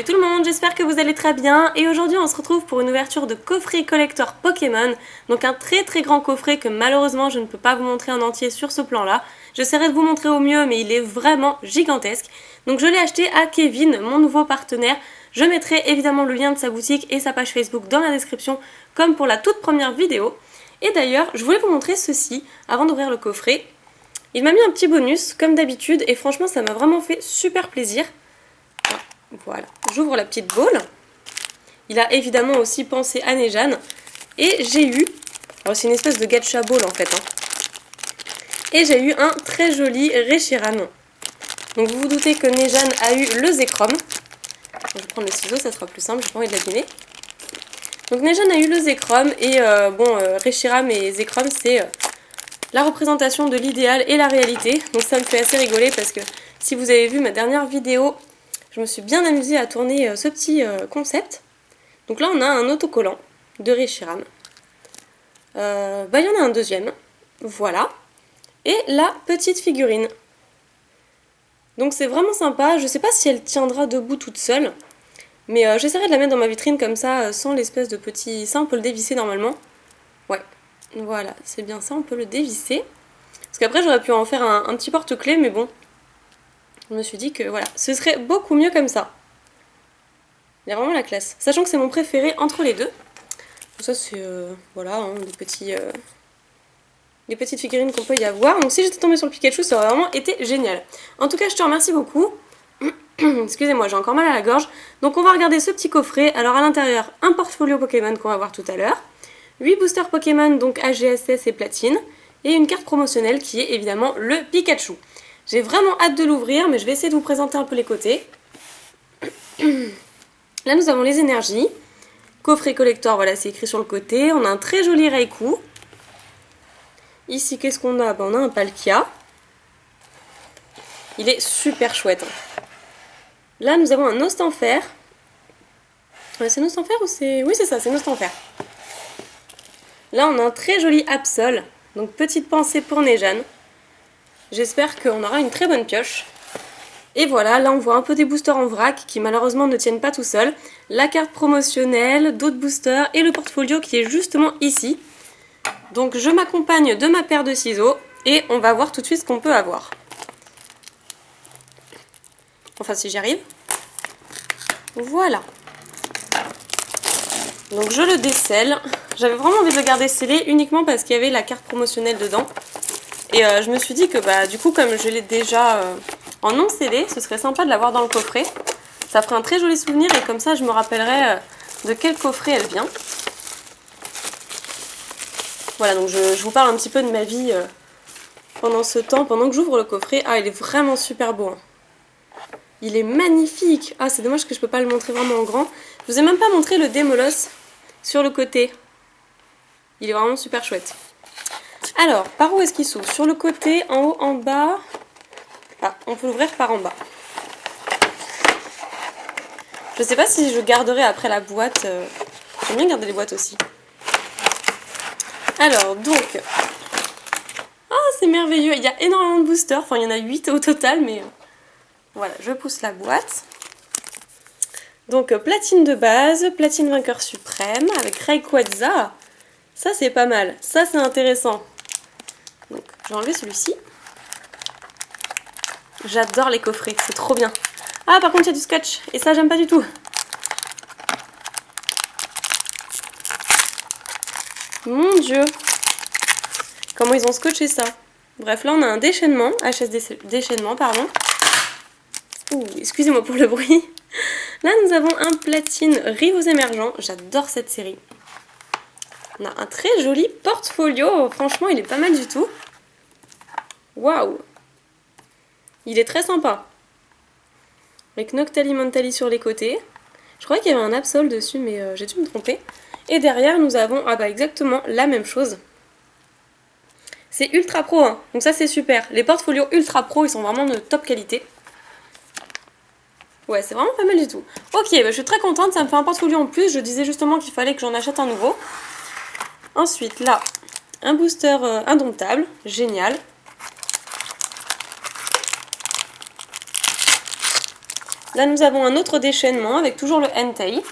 tout le monde, j'espère que vous allez très bien et aujourd'hui on se retrouve pour une ouverture de coffret collector Pokémon, donc un très grand coffret que malheureusement je ne peux pas vous montrer en entier sur ce plan là. J'essaierai de vous montrer au mieux mais il est vraiment gigantesque. Donc je l'ai acheté à Kevin, mon nouveau partenaire. Je mettrai évidemment le lien de sa boutique et sa page Facebook dans la description comme pour la toute première vidéo. Et d'ailleurs je voulais vous montrer ceci avant d'ouvrir le coffret. Il m'a mis un petit bonus comme d'habitude et franchement ça m'a vraiment fait super plaisir. Voilà, j'ouvre la petite bowl. Il a évidemment aussi pensé à Nejane. Et j'ai eu, alors c'est une espèce de gacha ball en fait. Et j'ai eu un très joli Reshiram. Donc vous vous doutez que Nejane a eu le Zekrom. Je vais prendre le ciseau, ça sera plus simple, j'ai pas envie de l'abîmer. Donc Nejane a eu le Zekrom et Reshiram et Zekrom c'est la représentation de l'idéal et la réalité. Donc ça me fait assez rigoler parce que si vous avez vu ma dernière vidéo, je me suis bien amusée à tourner ce petit concept. Donc là on a un autocollant de Reshiram. Il y en a un deuxième. Voilà. Et la petite figurine. Donc c'est vraiment sympa. Je sais pas si elle tiendra debout toute seule. Mais j'essaierai de la mettre dans ma vitrine comme ça, sans l'espèce de petit... Ça on peut le dévisser normalement. Ouais. Voilà, c'est bien ça, on peut le dévisser. Parce qu'après j'aurais pu en faire un petit porte-clés, mais bon. Je me suis dit que voilà, ce serait beaucoup mieux comme ça. Il y a vraiment la classe. Sachant que c'est mon préféré entre les deux. Donc ça c'est voilà, des petites figurines qu'on peut y avoir. Donc si j'étais tombée sur le Pikachu, ça aurait vraiment été génial. En tout cas, je te remercie beaucoup. Excusez-moi, j'ai encore mal à la gorge. Donc on va regarder ce petit coffret. Alors à l'intérieur, un portfolio Pokémon qu'on va voir tout à l'heure. 8 boosters Pokémon, donc AGSS et Platine. Et une carte promotionnelle qui est évidemment le Pikachu. J'ai vraiment hâte de l'ouvrir, mais je vais essayer de vous présenter un peu les côtés. Là, nous avons les énergies. Coffret collector, voilà, c'est écrit sur le côté. On a un très joli Raikou. Ici, qu'est-ce qu'on a? On a un Palkia. Il est super chouette. Là, nous avons un Nostanfer. C'est Nostanfer ou c'est... Oui, c'est ça, c'est Nostanfer. Là, on a un très joli Absol. Donc, petite pensée pour Nejane. J'espère qu'on aura une très bonne pioche. Et voilà, là on voit un peu des boosters en vrac qui malheureusement ne tiennent pas tout seuls. La carte promotionnelle, d'autres boosters et le portfolio qui est justement ici. Donc je m'accompagne de ma paire de ciseaux et on va voir tout de suite ce qu'on peut avoir. Enfin si j'y arrive. Voilà. Donc je le décèle. J'avais vraiment envie de le garder scellé uniquement parce qu'il y avait la carte promotionnelle dedans. Et je me suis dit que du coup comme je l'ai déjà en non scellé, ce serait sympa de l'avoir dans le coffret. Ça ferait un très joli souvenir et comme ça je me rappellerai de quel coffret elle vient. Voilà, donc je vous parle un petit peu de ma vie pendant ce temps, pendant que j'ouvre le coffret. Ah, il est vraiment super beau. Hein. Il est magnifique. Ah, c'est dommage que je ne peux pas le montrer vraiment en grand. Je vous ai même pas montré le Démolos sur le côté. Il est vraiment super chouette. Alors, par où est-ce qu'il s'ouvre? Sur le côté, en haut, en bas. Ah, on peut l'ouvrir par en bas. Je sais pas si je garderai après la boîte. J'aime bien garder les boîtes aussi. Alors, donc... Ah, c'est merveilleux. Il y a énormément de boosters. Enfin, il y en a 8 au total, mais... Voilà, je pousse la boîte. Donc, platine de base, platine vainqueur suprême, avec Rayquaza. Ça, c'est pas mal. Ça, c'est intéressant. Donc, je vais enlever celui-ci. J'adore les coffrets, c'est trop bien. Ah, par contre, il y a du scotch. Et ça, j'aime pas du tout. Mon Dieu. Comment ils ont scotché ça? Bref, là, on a un déchaînement. HS déchaînement, pardon. Ouh, excusez-moi pour le bruit. Là, nous avons un platine Rivaux émergents. J'adore cette série. On a un très joli portfolio. Franchement, il est pas mal du tout. Waouh! Il est très sympa. Avec Noctali Mentali sur les côtés. Je croyais qu'il y avait un Absol dessus, mais j'ai dû me tromper. Et derrière, nous avons exactement la même chose. C'est ultra pro, hein. Donc ça, c'est super. Les portfolios ultra pro, ils sont vraiment de top qualité. Ouais, c'est vraiment pas mal du tout. Ok, je suis très contente, ça me fait un portfolio en plus. Je disais justement qu'il fallait que j'en achète un nouveau. Ensuite, là, un booster indomptable. Génial. Là nous avons un autre déchaînement avec toujours le Entei.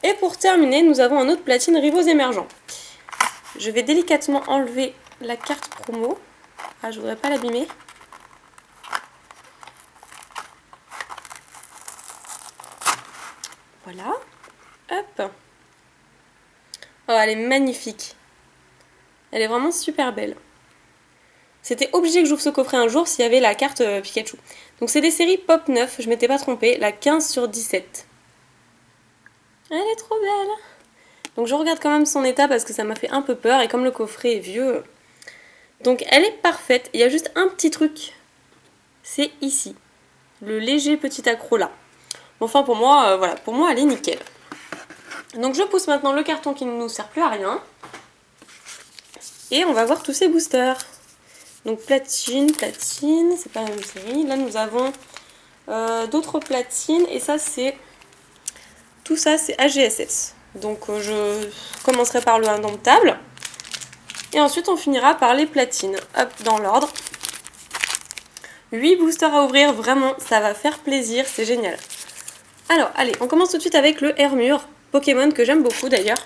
Et pour terminer, nous avons un autre platine Rivaux émergents. Je vais délicatement enlever la carte promo. Ah, je voudrais pas l'abîmer. Voilà. Hop. Oh, elle est magnifique. Elle est vraiment super belle. C'était obligé que j'ouvre ce coffret un jour s'il y avait la carte Pikachu. Donc c'est des séries Pop 9, je m'étais pas trompée, la 15/17. Elle est trop belle. Donc je regarde quand même son état parce que ça m'a fait un peu peur et comme le coffret est vieux. Donc elle est parfaite, il y a juste un petit truc. C'est ici. Le léger petit accroc là. Enfin pour moi, voilà, pour moi elle est nickel. Donc je pousse maintenant le carton qui ne nous sert plus à rien. Et on va voir tous ces boosters. Donc platine, c'est pas la même série. Là nous avons d'autres platines et ça c'est... Tout ça c'est AGSS. Donc je commencerai par le indomptable. Et ensuite on finira par les platines. Hop, dans l'ordre. 8 boosters à ouvrir, vraiment ça va faire plaisir, c'est génial. Alors allez, on commence tout de suite avec le Hermure, Pokémon que j'aime beaucoup d'ailleurs.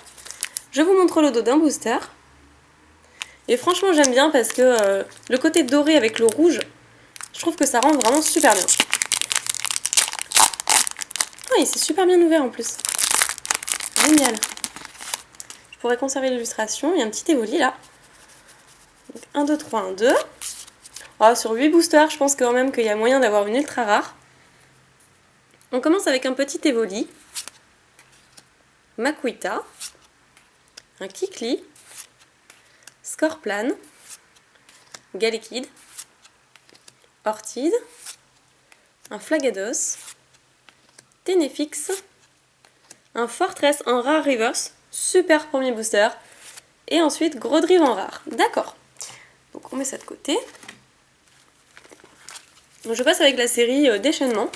Je vous montre le dos d'un booster. Et franchement j'aime bien parce que le côté doré avec le rouge, je trouve que ça rend vraiment super bien. Ah, il s'est super bien ouvert en plus. Génial. Je pourrais conserver l'illustration. Il y a un petit évoli là. Donc 1, 2, 3, 1, 2. Oh, sur 8 boosters, je pense quand même qu'il y a moyen d'avoir une ultra rare. On commence avec un petit évoli. Makuita. Un Kikli. Scorplan. Galekid. Ortide. Un Flagados. Tenefix. Un Fortress en rare reverse. Super premier booster. Et ensuite Gros Drive en rare. D'accord. Donc on met ça de côté. Donc je passe avec la série déchaînement.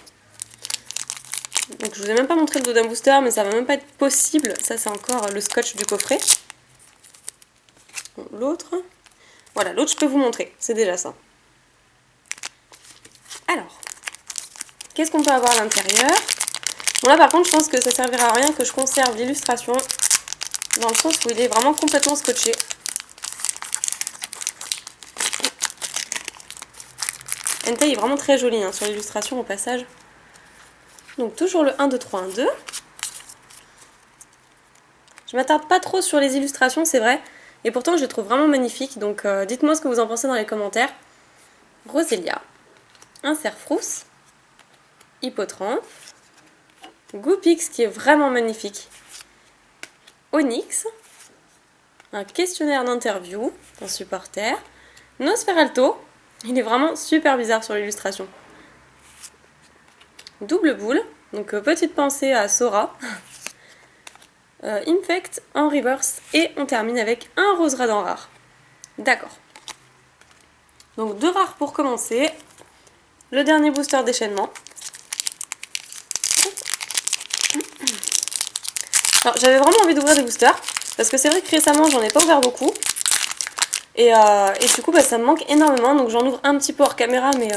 Donc je vous ai même pas montré le dos d'un booster, mais ça va même pas être possible. Ça c'est encore le scotch du coffret. Bon, l'autre. Voilà, l'autre je peux vous montrer. C'est déjà ça. Alors, qu'est-ce qu'on peut avoir à l'intérieur? Bon là par contre je pense que ça servira à rien que je conserve l'illustration. Dans le sens où il est vraiment complètement scotché. Entei est vraiment très joli hein, sur l'illustration au passage. Donc toujours le 1, 2, 3, 1, 2. Je m'attarde pas trop sur les illustrations, c'est vrai. Et pourtant je les trouve vraiment magnifiques. Donc dites-moi ce que vous en pensez dans les commentaires. Roselia. Un Cerfrousse. Hippotrampe. Goopix qui est vraiment magnifique. Onyx. Un questionnaire d'interview. Un supporter. Nosferalto. Il est vraiment super bizarre sur l'illustration. Double boule, donc petite pensée à Sora. Infect en reverse et on termine avec un Roserade en rare. D'accord. Donc 2 rares pour commencer. Le dernier booster déchaînement. Alors j'avais vraiment envie d'ouvrir des boosters parce que c'est vrai que récemment j'en ai pas ouvert beaucoup. Et du coup ça me manque énormément, donc j'en ouvre un petit peu hors caméra, mais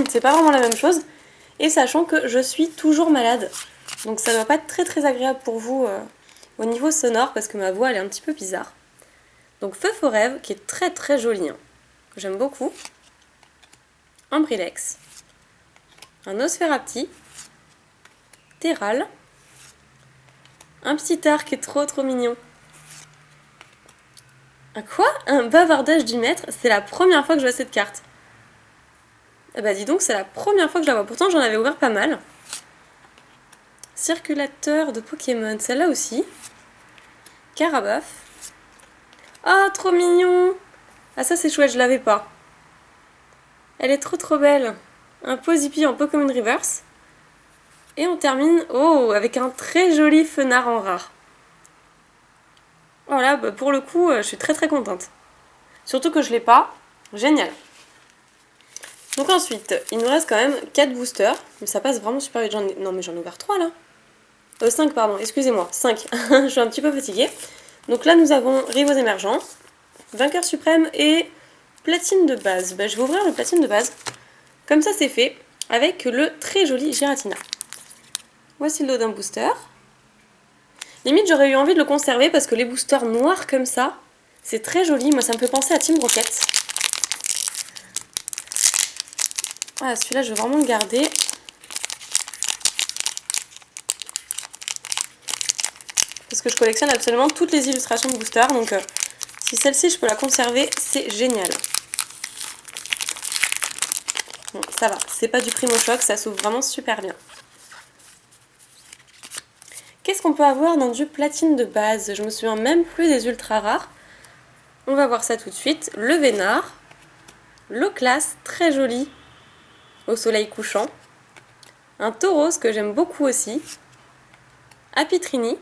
c'est pas vraiment la même chose. Et sachant que je suis toujours malade, donc ça doit pas être très très agréable pour vous au niveau sonore, parce que ma voix elle est un petit peu bizarre. Donc Feu Forève, qui est très très joli, hein, que j'aime beaucoup. Un Brilex. Un Nosferapti. Terral. Un petit arc qui est trop trop mignon. Un quoi? Un bavardage du maître? C'est la première fois que je vois cette carte. Eh bah dis donc, c'est la première fois que je la vois. Pourtant j'en avais ouvert pas mal. Circulateur de Pokémon, celle-là aussi. Carabof. Ah, trop mignon! Ah ça c'est chouette, je l'avais pas. Elle est trop trop belle. Un Posipi en Pokémon Reverse. Et on termine, oh, avec un très joli Fenard en rare. Voilà, bah pour le coup, je suis très très contente. Surtout que je l'ai pas. Génial. Donc ensuite, il nous reste quand même 4 boosters. Mais ça passe vraiment super vite. Non mais j'en ai ouvert 3 là. 5 pardon, excusez-moi. 5. Je suis un petit peu fatiguée. Donc là nous avons Rivaux émergents, Vainqueur suprême et platine de base. Bah, je vais ouvrir le platine de base. Comme ça c'est fait. avec le très joli Giratina. Voici le dos d'un booster. Limite, j'aurais eu envie de le conserver parce que les boosters noirs comme ça, c'est très joli. Moi, ça me fait penser à Team Rocket. Voilà, celui-là, je veux vraiment le garder. Parce que je collectionne absolument toutes les illustrations de boosters. Donc, si celle-ci, je peux la conserver, c'est génial. Bon, ça va. C'est pas du Primo Choc, ça s'ouvre vraiment super bien. Qu'est-ce qu'on peut avoir dans du platine de base? Je me souviens même plus des ultra rares. On va voir ça tout de suite. Le Vénard. L'Oclas, très joli. Au soleil couchant. Un Tauros que j'aime beaucoup aussi. Apitrini.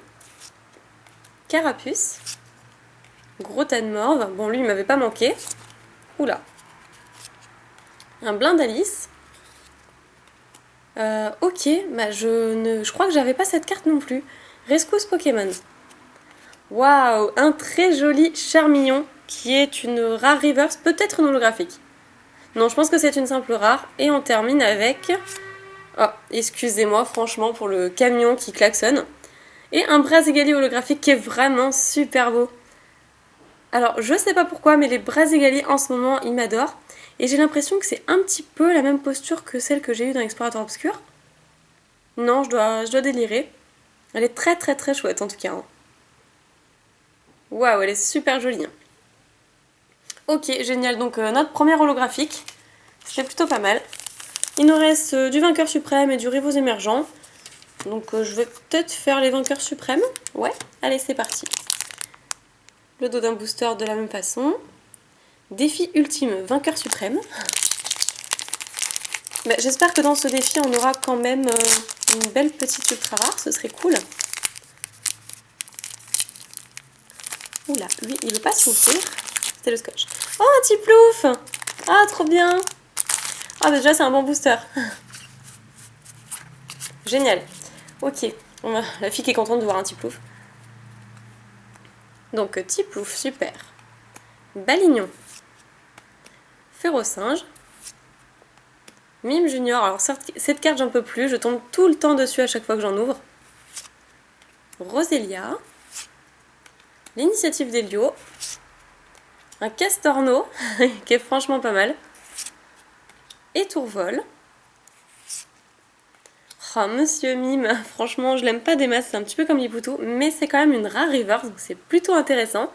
Carapuce. Gros tas de morve. Bon, lui, il m'avait pas manqué. Oula. Un Blindalis. Ok, bah je crois que j'avais pas cette carte non plus. Rescousse Pokémon. Waouh, un très joli Charmillon qui est une rare reverse, peut-être une holographique. Non, je pense que c'est une simple rare. Et on termine avec... Oh, excusez-moi franchement pour le camion qui klaxonne. Et un Brazigali holographique qui est vraiment super beau. Alors, je sais pas pourquoi, mais les Brazigali en ce moment, ils m'adorent. Et j'ai l'impression que c'est un petit peu la même posture que celle que j'ai eue dans Explorateur Obscur. Non, je dois délirer. Elle est très très très chouette en tout cas. Waouh, elle est super jolie. Ok, génial. Donc notre première holographique, c'était plutôt pas mal. Il nous reste du vainqueur suprême et du rivaux émergent. Donc je vais peut-être faire les vainqueurs suprêmes. Ouais, allez, c'est parti. Le dos d'un booster de la même façon. Défi ultime, vainqueur suprême. Bah, j'espère que dans ce défi, on aura quand même une belle petite ultra rare, ce serait cool. Oula, lui, il veut pas s'ouvrir. C'était le scotch. Oh, un petit plouf! Ah, trop bien! Ah, déjà, c'est un bon booster. Génial. Ok, la fille qui est contente de voir un petit plouf. Donc, petit plouf, super. Balignon. Férocinge. Mime Junior. Alors, cette carte, j'en peux plus. Je tombe tout le temps dessus à chaque fois que j'en ouvre. Roselia. L'initiative d'Elio. Un Castorno, qui est franchement pas mal. Et Tourvol. Oh, Monsieur Mime, franchement, je l'aime pas des masses, c'est un petit peu comme Lipoutou, mais c'est quand même une rare reverse, donc c'est plutôt intéressant.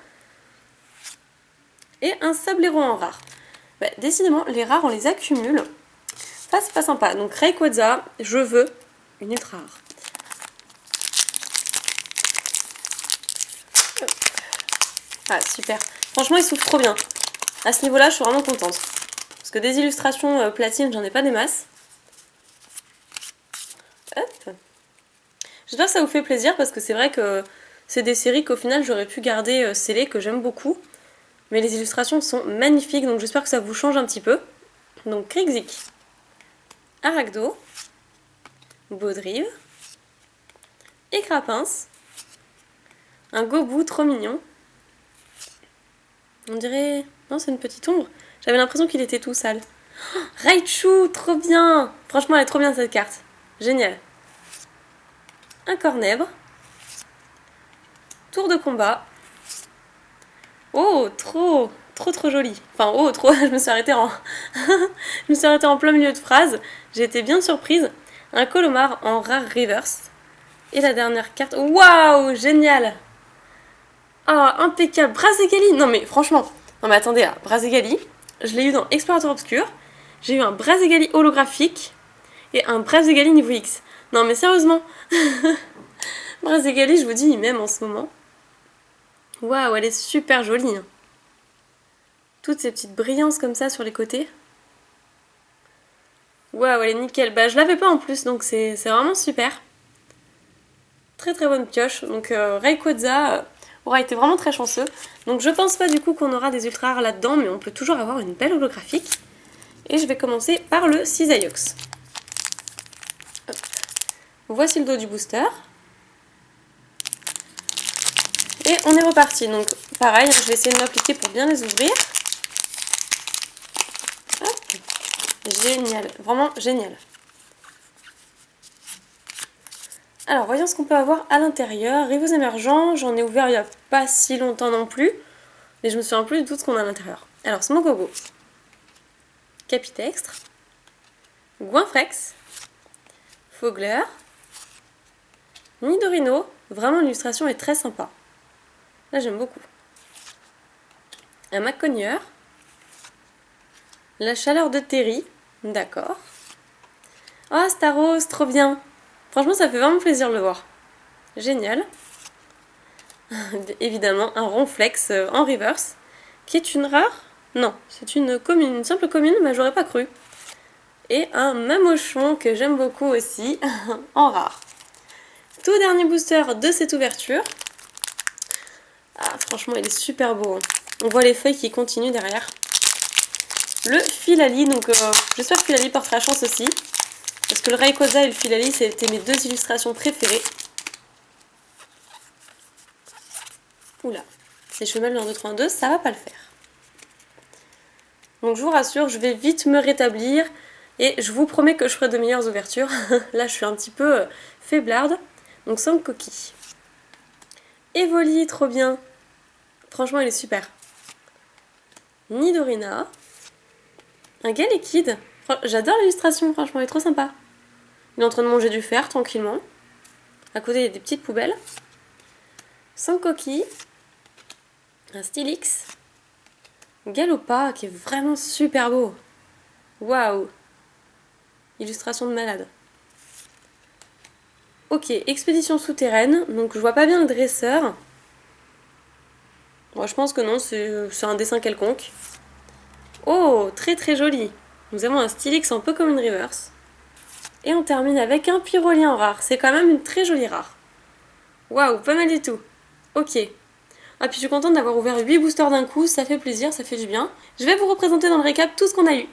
Et un Sablero en rare. Bah, décidément, les rares, on les accumule. Ça, c'est pas sympa. Donc, Rayquaza, je veux une ultra rare. Ah, super. Franchement, il s'ouvre trop bien. À ce niveau-là, je suis vraiment contente. Parce que des illustrations platine, j'en ai pas des masses. Hop. J'espère que ça vous fait plaisir parce que c'est vrai que c'est des séries qu'au final j'aurais pu garder scellées, que j'aime beaucoup. Mais les illustrations sont magnifiques, donc j'espère que ça vous change un petit peu. Donc Krixik, Aragdo, Baudrive, Écrapince, un Gobou trop mignon. On dirait... Non, c'est une petite ombre. J'avais l'impression qu'il était tout sale. Oh, Raichu, trop bien! Franchement, elle est trop bien cette carte. Génial. Un Cornèbre. Tour de combat. Oh, trop joli. Enfin, oh, trop, je me suis arrêtée en plein milieu de phrase. J'ai été bien surprise. Un Colomar en rare reverse. Et la dernière carte. Waouh, génial! Ah, impeccable. Brazigali. Non mais franchement. Non mais attendez là. Brazigali. Je l'ai eu dans Explorateur Obscur. J'ai eu un Brazigali holographique. Et un Brazigali niveau X. Non mais sérieusement. Brazigali, je vous dis, il m'aime en ce moment. Waouh, elle est super jolie. Toutes ces petites brillances comme ça sur les côtés. Waouh, elle est nickel. Bah, je l'avais pas en plus, donc c'est vraiment super. Très très bonne pioche. Donc Rayquaza aura été vraiment très chanceux. Donc je pense pas du coup qu'on aura des ultra rares là-dedans, mais on peut toujours avoir une belle holographique. Et je vais commencer par le Cisaillux. Voici le dos du booster. Et on est reparti. Donc pareil, je vais essayer de m'appliquer pour bien les ouvrir. Hop. Génial, vraiment génial. Alors voyons ce qu'on peut avoir à l'intérieur. Rivaux émergents, j'en ai ouvert il n'y a pas si longtemps non plus. Mais je me souviens plus du tout de ce qu'on a à l'intérieur. Alors Smogogo, Capitextre, Goinfrex, Fogler, Nidorino. Vraiment l'illustration est très sympa. Là j'aime beaucoup. Un Maccogneur, la chaleur de Terry, d'accord. Oh Staros, trop bien. Franchement ça fait vraiment plaisir de le voir. Génial. Évidemment un Ronflex en reverse, qui est une rare. Non, c'est une commune, une simple commune, mais j'aurais pas cru. Et un Mamochon que j'aime beaucoup aussi, en rare. Tout dernier booster de cette ouverture. Ah, franchement, il est super beau. On voit les feuilles qui continuent derrière. Le Filali, donc j'espère que Filali portera chance aussi. Parce que le Rayquaza et le Filali, c'était mes deux illustrations préférées. Oula, si je fais mal dans 2, 3, 2, ça va pas le faire. Donc je vous rassure, je vais vite me rétablir. Et je vous promets que je ferai de meilleures ouvertures. Là, je suis un petit peu faiblarde. Donc 5 coquilles. Evoli, trop bien. Franchement, il est super. Nidorina. Un Galekid. J'adore l'illustration, franchement, elle est trop sympa. Il est en train de manger du fer, tranquillement. À côté, il y a des petites poubelles. 5 coquilles. Un Stylix. Galopa, qui est vraiment super beau. Waouh. Illustration de malade. Ok, expédition souterraine. Donc je vois pas bien le dresseur. Bon, je pense que non, c'est un dessin quelconque. Oh, très très joli. Nous avons un Stylix en Pokémon Reverse. Et on termine avec un Pyrolien rare. C'est quand même une très jolie rare. Waouh, pas mal du tout. Ok. Ah, puis je suis contente d'avoir ouvert 8 boosters d'un coup. Ça fait plaisir, ça fait du bien. Je vais vous représenter dans le récap tout ce qu'on a eu.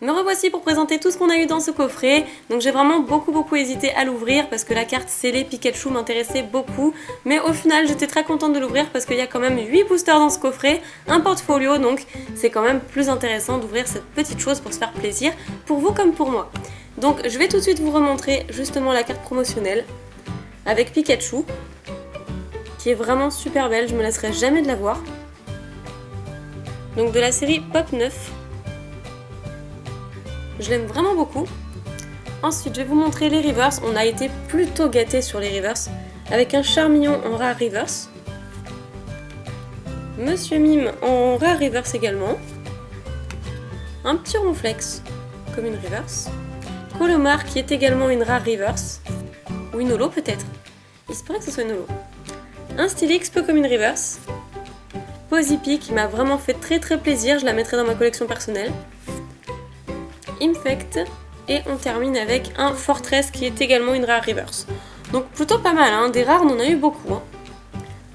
Me revoici pour présenter tout ce qu'on a eu dans ce coffret. Donc j'ai vraiment beaucoup hésité à l'ouvrir parce que la carte scellée Pikachu m'intéressait beaucoup. Mais au final j'étais très contente de l'ouvrir parce qu'il y a quand même 8 boosters dans ce coffret, un portfolio, donc c'est quand même plus intéressant d'ouvrir cette petite chose pour se faire plaisir, pour vous comme pour moi. Donc je vais tout de suite vous remontrer justement la carte promotionnelle avec Pikachu, qui est vraiment super belle, je me lasserai jamais de la voir. Donc de la série Pop 9. Je l'aime vraiment beaucoup. Ensuite, je vais vous montrer les reverse. On a été plutôt gâtés sur les reverse. Avec un Charmillon en rare reverse. Monsieur Mime en rare reverse également. Un petit Ronflex comme une reverse. Colomar qui est également une rare reverse. Ou une holo peut-être. Il se paraît que ce soit une holo. Un Stylix peu comme une reverse. Pozipi qui m'a vraiment fait très plaisir. Je la mettrai dans ma collection personnelle. Infect, et on termine avec un Fortress qui est également une rare reverse. Donc plutôt pas mal, hein. Des rares on en a eu beaucoup. Hein.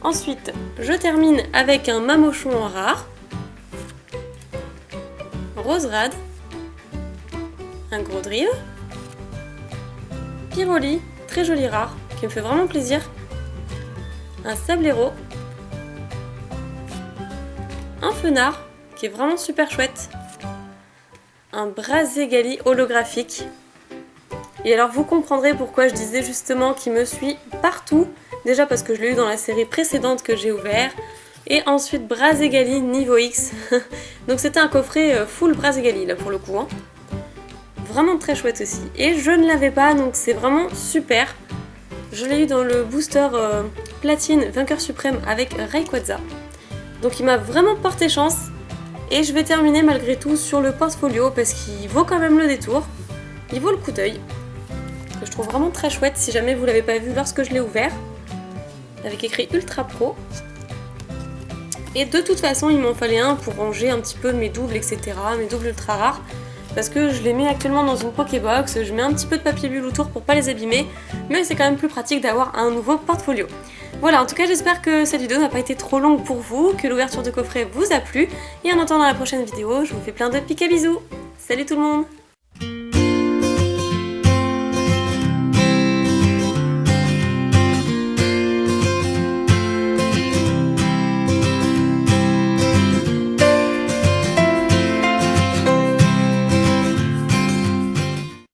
Ensuite, je termine avec un Mamochon en rare, Roserade, un gros Drive, Pyroli, très joli rare, qui me fait vraiment plaisir, un Sablero, un Fenard, qui est vraiment super chouette, un Brazegali holographique. Et alors vous comprendrez pourquoi je disais justement qu'il me suit partout. Déjà parce que je l'ai eu dans la série précédente que j'ai ouvert. Et ensuite Brazegali niveau X. Donc c'était un coffret full Brazegali là pour le coup. Hein. Vraiment très chouette aussi. Et je ne l'avais pas donc c'est vraiment super. Je l'ai eu dans le booster platine vainqueur suprême avec Rayquaza. Donc il m'a vraiment porté chance. Et je vais terminer malgré tout sur le portfolio parce qu'il vaut quand même le détour. Il vaut le coup d'œil. Que je trouve vraiment très chouette si jamais vous l'avez pas vu lorsque je l'ai ouvert. Avec écrit Ultra Pro. Et de toute façon il m'en fallait un pour ranger un petit peu mes doubles etc. Mes doubles ultra rares. Parce que je les mets actuellement dans une Pokébox. Je mets un petit peu de papier bulle autour pour pas les abîmer. Mais c'est quand même plus pratique d'avoir un nouveau portfolio. Voilà, en tout cas j'espère que cette vidéo n'a pas été trop longue pour vous, que l'ouverture de coffret vous a plu, et en attendant la prochaine vidéo, je vous fais plein de piques à bisous. Salut tout le monde!